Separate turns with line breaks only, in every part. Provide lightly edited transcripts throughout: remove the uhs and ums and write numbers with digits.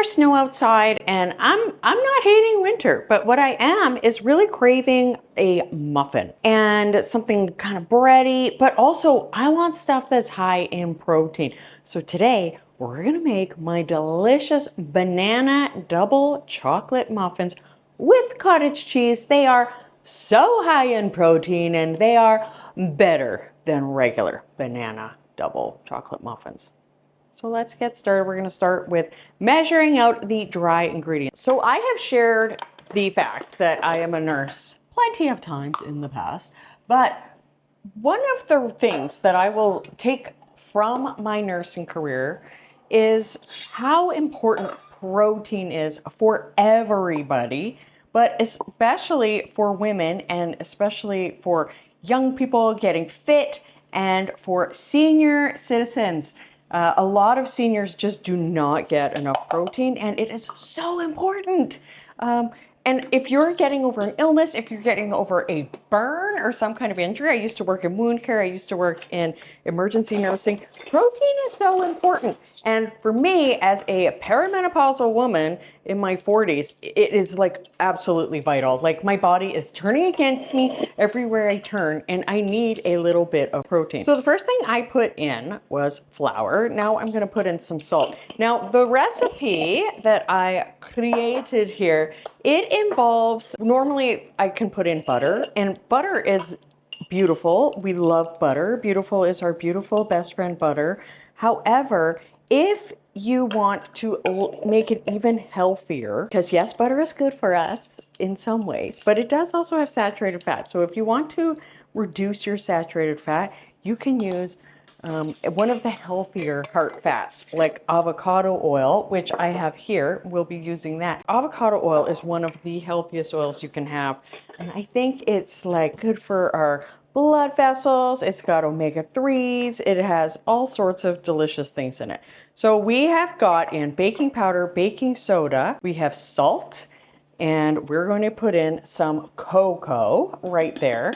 there's snow outside, and I'm not hating winter, but what I am is really craving a muffin and something kind of bready, but also I want stuff that's high in protein. So today we're gonna make my delicious banana double chocolate muffins with cottage cheese. They are so high in protein and they are better than regular banana double chocolate muffins. So let's get started. We're going to start with measuring out the dry ingredients. So I have shared the fact that I am a nurse plenty of times in the past, but one of the things that I will take from my nursing career is how important protein is for everybody, but especially for women and especially for young people getting fit and for senior citizens. A lot of seniors just do not get enough protein, and it is so important. And if you're getting over an illness, if you're getting over a burn or some kind of injury, I used to work in wound care, I used to work in emergency nursing, protein is so important. And for me, as a perimenopausal woman in my 40s, it is like absolutely vital. Like my body is turning against me everywhere I turn, and I need a little bit of protein. So the first thing I put in was flour. Now I'm gonna put in some salt. Now the recipe that I created here, it involves, normally I can put in butter, and butter is beautiful. We love butter. Beautiful is our beautiful best friend butter. However, if you want to make it even healthier, because yes, butter is good for us in some ways, but it does also have saturated fat. So if you want to reduce your saturated fat, you can use one of the healthier heart fats, like avocado oil, which I have here. We'll be using that. Avocado oil is one of the healthiest oils you can have. And I think it's like good for our blood vessels. It's got omega-3s. It has all sorts of delicious things in it. So we have got in baking powder, baking soda, we have salt, and we're going to put in some cocoa right there.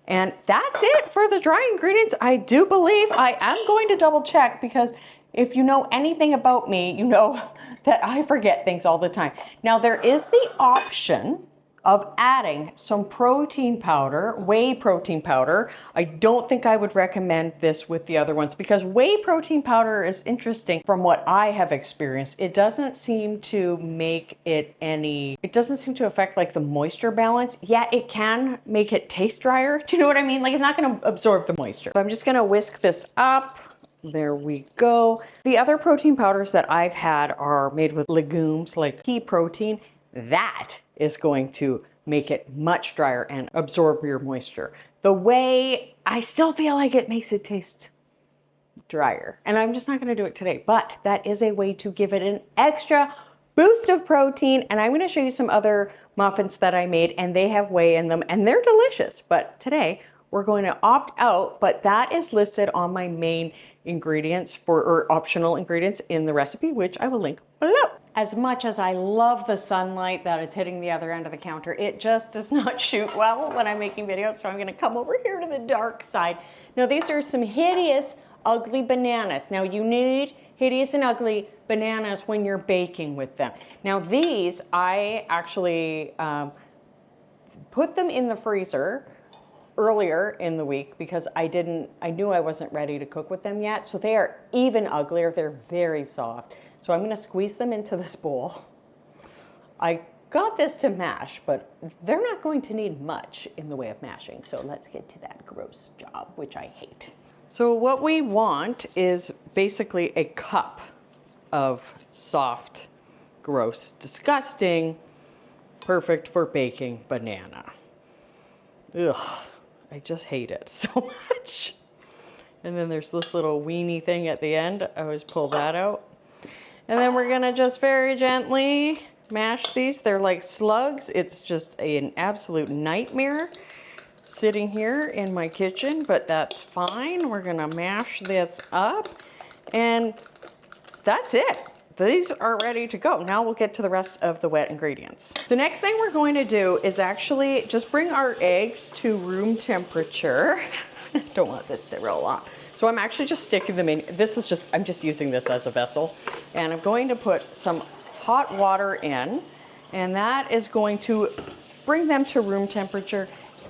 And that's it for the dry ingredients. I do believe I am going to double check, because if you know anything about me, you know that I forget things all the time. Now there is the option of adding some protein powder, whey protein powder. I don't think I would recommend this with the other ones, because whey protein powder is interesting from what I have experienced. It doesn't seem to make it it doesn't seem to affect like the moisture balance. Yeah, it can make it taste drier. Do you know what I mean? Like it's not gonna absorb the moisture. So I'm just gonna whisk this up. There we go. The other protein powders that I've had are made with legumes, like pea protein. That is going to make it much drier and absorb your moisture. The whey, I still feel like it makes it taste drier, and I'm just not going to do it today, but that is a way to give it an extra boost of protein. And I'm going to show you some other muffins that I made, and they have whey in them, and they're delicious. But today we're going to opt out, but that is listed on my main ingredients or optional ingredients in the recipe, which I will link below. As much as I love the sunlight that is hitting the other end of the counter, it just does not shoot well when I'm making videos, so I'm gonna come over here to the dark side. Now these are some hideous, ugly bananas. Now you need hideous and ugly bananas when you're baking with them. Now these, I actually put them in the freezer earlier in the week because I knew I wasn't ready to cook with them yet. So they are even uglier, they're very soft. So I'm gonna squeeze them into this bowl. I got this to mash, but they're not going to need much in the way of mashing. So let's get to that gross job, which I hate. So what we want is basically a cup of soft, gross, disgusting, perfect for baking banana. Ugh, I just hate it so much. And then there's this little weenie thing at the end. I always pull that out. And then we're gonna just very gently mash these. They're like slugs. It's just an absolute nightmare sitting here in my kitchen, but that's fine. We're gonna mash this up, and that's it. These are ready to go. Now we'll get to the rest of the wet ingredients. The next thing we're going to do is actually just bring our eggs to room temperature. Don't want this to roll on. So I'm actually just sticking them in. I'm just using this as a vessel. And I'm going to put some hot water in, and that is going to bring them to room temperature.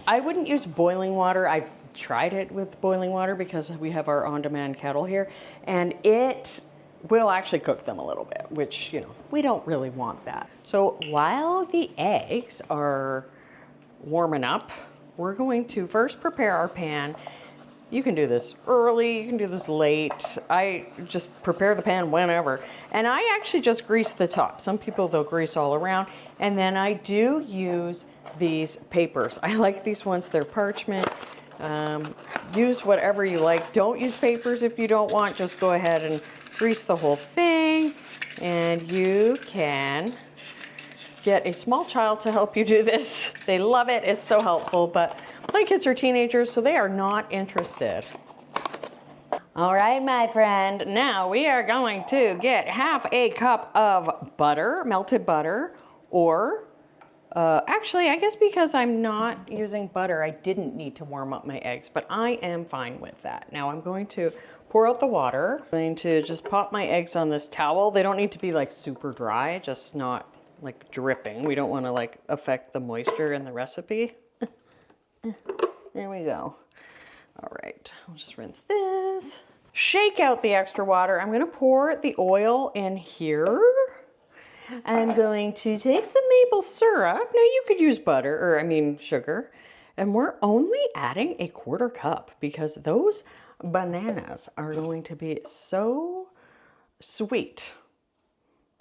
I wouldn't use boiling water. I've tried it with boiling water because we have our on-demand kettle here, and it will actually cook them a little bit, which, you know, we don't really want that. So while the eggs are warming up, we're going to first prepare our pan. You can do this early, you can do this late. I just prepare the pan whenever. And I actually just grease the top. Some people, they'll grease all around. And then I do use these papers. I like these ones, they're parchment. Use whatever you like. Don't use papers if you don't want. Just go ahead and grease the whole thing. And you can get a small child to help you do this. They love it, it's so helpful, but my kids are teenagers, so they are not interested. All right, my friend, now we are going to get half a cup of butter, melted butter, or actually, I guess because I'm not using butter, I didn't need to warm up my eggs, but I am fine with that. Now I'm going to pour out the water. I'm going to just pop my eggs on this towel. They don't need to be like super dry, just not like dripping. We don't want to like affect the moisture in the recipe. There we go. All right, I'll just rinse this. Shake out the extra water. I'm gonna pour the oil in here. I'm going to take some maple syrup. Now you could use butter, or I mean sugar. And we're only adding a 1/4 cup because those bananas are going to be so sweet.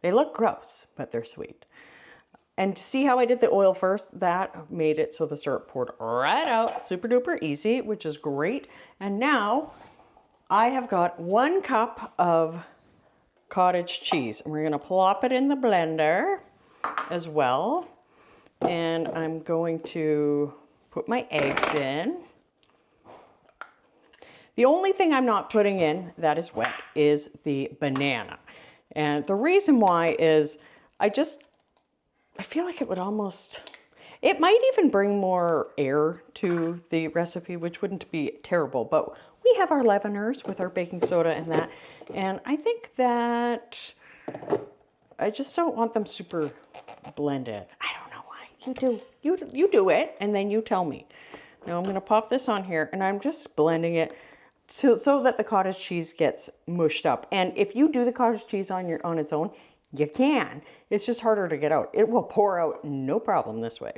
They look gross, but they're sweet. And see how I did the oil first? That made it so the syrup poured right out, super duper easy, which is great. And now I have got 1 cup of cottage cheese. And we're gonna plop it in the blender as well. And I'm going to put my eggs in. The only thing I'm not putting in that is wet is the banana. And the reason why is I feel like it would it might even bring more air to the recipe, which wouldn't be terrible, but we have our leaveners with our baking soda and that. And I think that I just don't want them super blended. I don't know why. You do it and then you tell me. Now I'm gonna pop this on here and I'm just blending it so that the cottage cheese gets mushed up. And if you do the cottage cheese on its own, you can. It's just harder to get out. It will pour out no problem this way.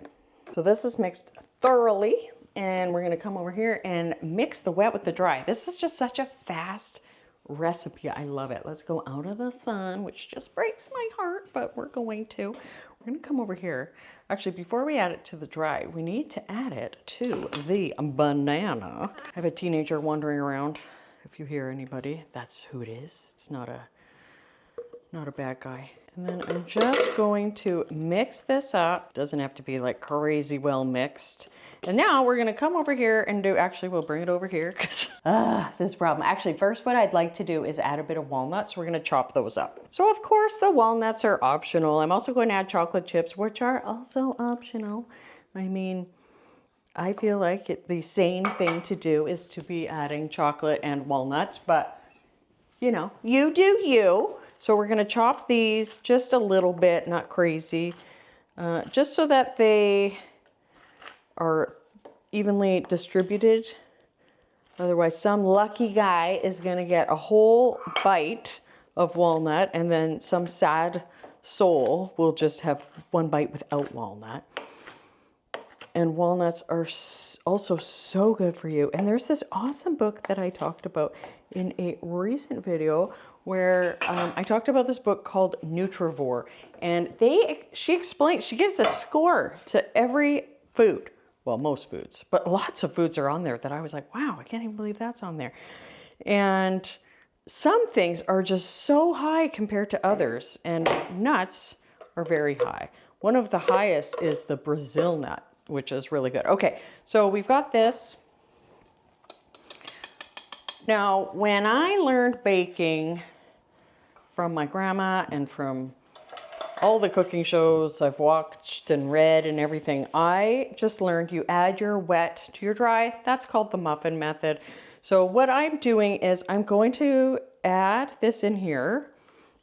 So this is mixed thoroughly, and we're gonna come over here and mix the wet with the dry. This is just such a fast recipe. I love it. Let's go out of the sun, which just breaks my heart, but we're going to. We're gonna come over here. Actually, before we add it to the dry, we need to add it to the banana. I have a teenager wandering around. If you hear anybody, that's who it is. It's not a bad guy. And then I'm just going to mix this up. Doesn't have to be like crazy well mixed. And now we're gonna come over here and actually we'll bring it over here because this problem. Actually, first what I'd like to do is add a bit of walnuts. We're gonna chop those up. So of course the walnuts are optional. I'm also going to add chocolate chips, which are also optional. I mean, I feel like the sane thing to do is to be adding chocolate and walnuts, but you know, you do you. So we're gonna chop these just a little bit, not crazy, just so that they are evenly distributed. Otherwise, some lucky guy is gonna get a whole bite of walnut and then some sad soul will just have 1 bite without walnut. And walnuts are also so good for you. And there's this awesome book that I talked about in a recent video where I talked about this book called Nutrivore. And she gives a score to every food. Well, most foods, but lots of foods are on there that I was like, wow, I can't even believe that's on there. And some things are just so high compared to others, and nuts are very high. One of the highest is the Brazil nut, which is really good. Okay, so we've got this. Now, when I learned baking from my grandma and from all the cooking shows I've watched and read and everything, I just learned you add your wet to your dry. That's called the muffin method. So what I'm doing is I'm going to add this in here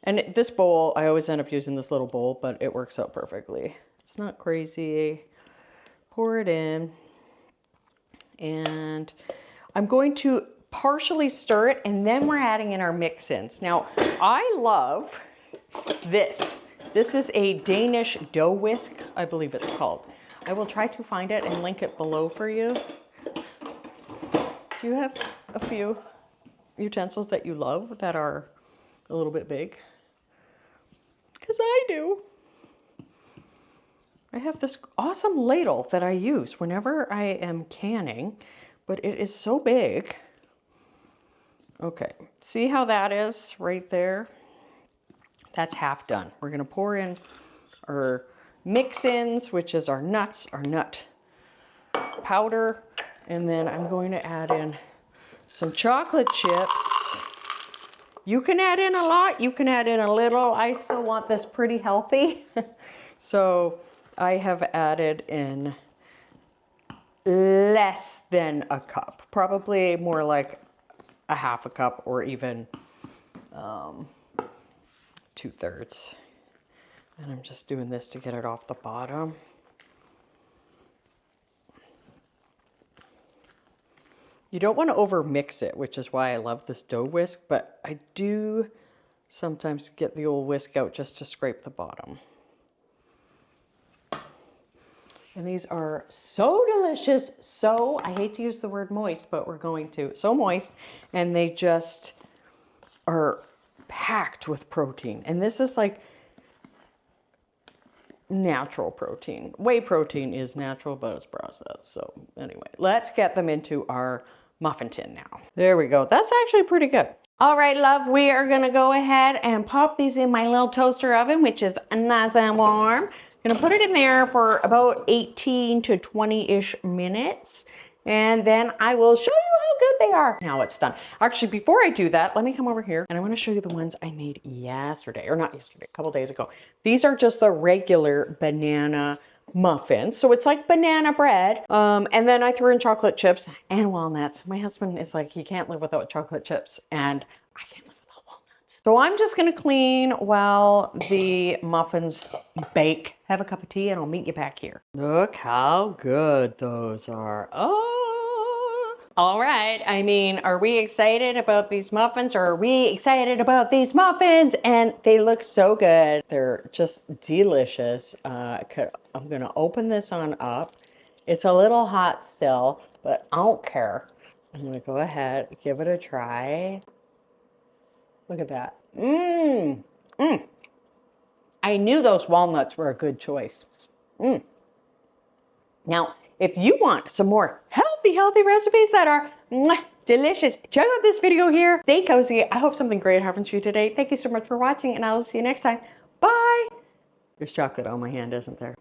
And this bowl, I always end up using this little bowl, but it works out perfectly. It's not crazy. Pour it in. And I'm going to partially stir it, and then we're adding in our mix-ins. Now, I love this. This is a Danish dough whisk, I believe it's called. I will try to find it and link it below for you. Do you have a few utensils that you love that are a little bit big? Because I do. I have this awesome ladle that I use whenever I am canning, but it is so big. Okay, see how that is right there? That's half done. We're gonna pour in our mix-ins, which is our nuts, our nut powder, and then I'm going to add in some chocolate chips. You can add in a lot, you can add in a little. I still want this pretty healthy. So I have added in less than a cup, probably more like a half a cup or even 2/3. And I'm just doing this to get it off the bottom. You don't want to over mix it, which is why I love this dough whisk, but I do sometimes get the old whisk out just to scrape the bottom. And these are so delicious, so, I hate to use the word moist, but we're going to, so moist, and they just are packed with protein. And this is like natural protein. Whey protein is natural, but it's processed. So anyway, let's get them into our muffin tin now. There we go. That's actually pretty good. All right, love, we are gonna go ahead and pop these in my little toaster oven, which is nice and warm. Gonna put it in there for about 18 to 20-ish minutes. And then I will show you how good they are. Now it's done. Actually, before I do that, let me come over here and I want to show you the ones I made yesterday, or not yesterday, a couple days ago. These are just the regular banana muffins. So it's like banana bread. And then I threw in chocolate chips and walnuts. My husband is like, he can't live without chocolate chips, and I can't live without walnuts. So I'm just gonna clean while the muffins bake. Have a cup of tea and I'll meet you back here. Look how good those are. Oh. All right, I mean, are we excited about these muffins, or are we excited about these muffins? And they look so good. They're just delicious. I'm gonna open this on up. It's a little hot still, but I don't care. I'm gonna go ahead, give it a try. Look at that. I knew those walnuts were a good choice. Now, if you want some more healthy recipes that are delicious, check out this video here. Stay cozy. I hope something great happens to you today. Thank you so much for watching, and I will see you next time. Bye. There's chocolate on my hand, isn't there?